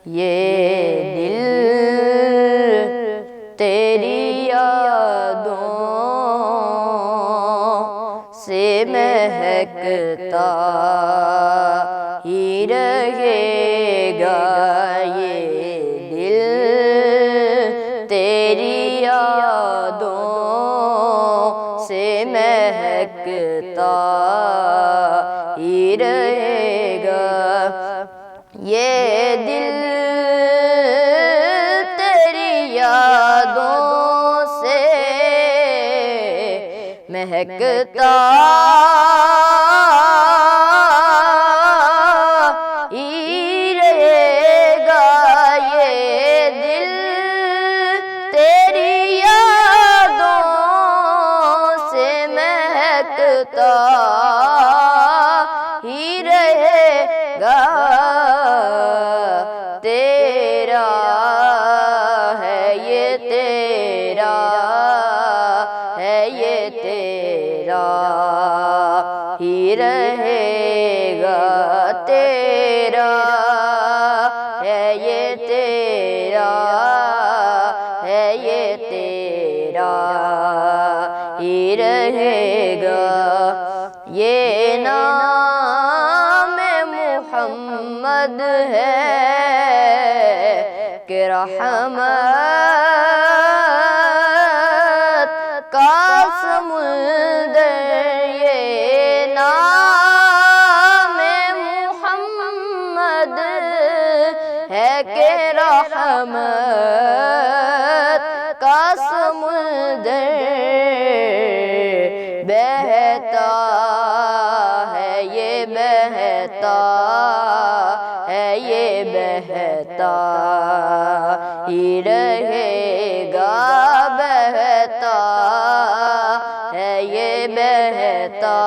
یہ دل تیری یادوں سے مہکتا ہی رہے گا، یہ دل تیری یادوں سے مہکتا ہی رہے گا، یہ دل تیری یادوں سے مہکتا ہی رہے گا، یہ دل تیری یادوں سے مہکتا ہی رہے گا، تیرا ہے یہ تیرا ہے یہ تیرا ہی رہے گا، تیرا ہے یہ تیرا ہے یہ تیرا ہی رہے گا، یہ نام محمد ہے کہ رحمت کا سمندر، یہ نام محمد ہے کہ رحمت کا سمندر، بہتا ہے یہ بہتا ہے یہ بہتا ہی رہے گا، بہتا ہے یہ بہتا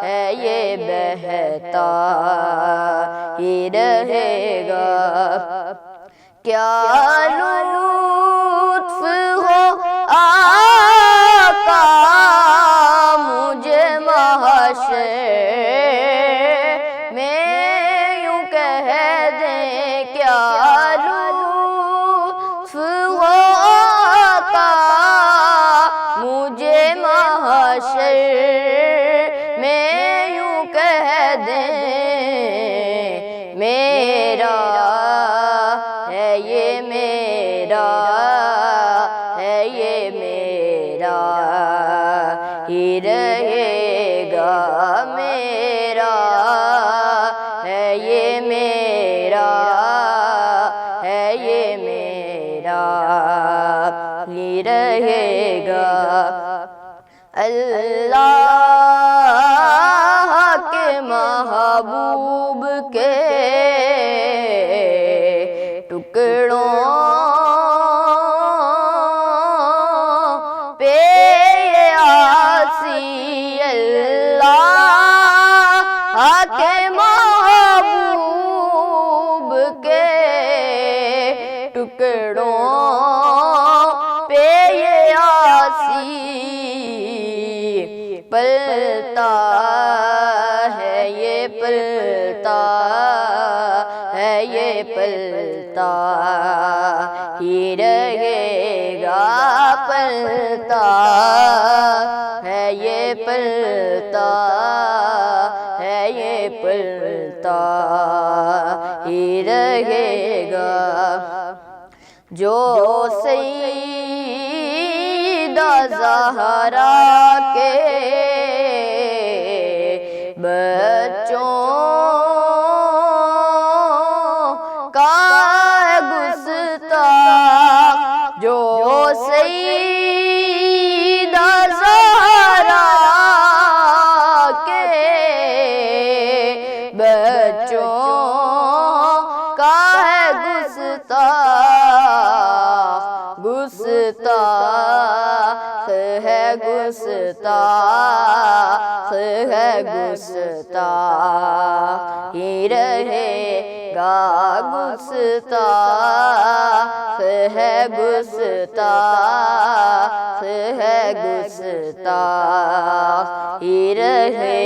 ہے یہ بہتا ہی رہے گا، کیا لطف ہو آقا مجھے محشر میں یوں کہہ دیں، کیا لطف ہو آقا مجھے محشر میں یوں کہہ دیں، میرا ہے یہ میرا ہے یہ میرا ہی رہے گا، میرا ہے یہ میرا ہے یہ میرا ہی رہے گا، اللہ کے محبوب کے ٹکڑوں پہ آسی، اللہ کے محبوب کے ٹکڑوں پہ آسی پلتا ہے یہ پلتا ہے یہ پلتا ہی رہے گا، پلتا ہے یہ پلتا ہے یہ پلتا ہی رہے گا، جو سیدہ زہرا کے بچوں کا گستاخ، جو سیدہ زہرا کے بچوں کا ہے گستاخ، گستاخ ہے گستاخ ہے گستاخ ہی رہے گا، گستاخ ہے گستاخ ہے گستاخ ہی رہے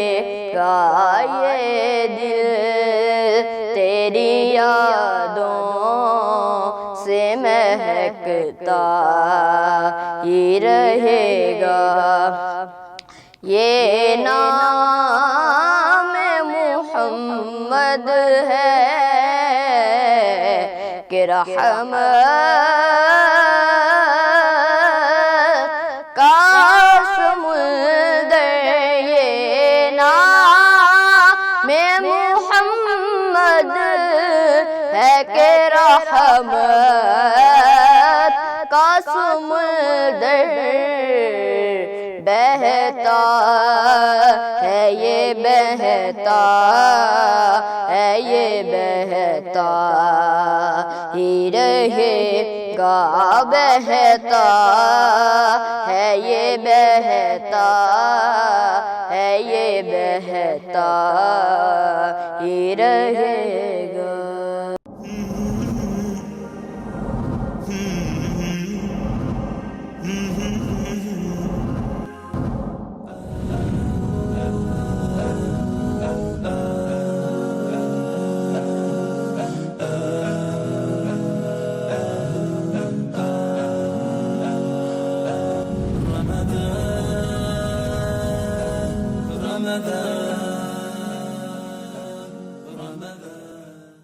گا۔ گا یہ دل تیری یادوں سے مہکتا ہی رہے گا. یہ نام محمد ہے کہ رحمت کا سمندر. یہ نام محمد ہے کہ رحمت کا سمندر. بہتا ہے یہ بہتا ہے یہ بہتا ہی رہے گا. بہتا ہے یہ بہتا ہے یہ بہتا ہی رہے گا. Ramadan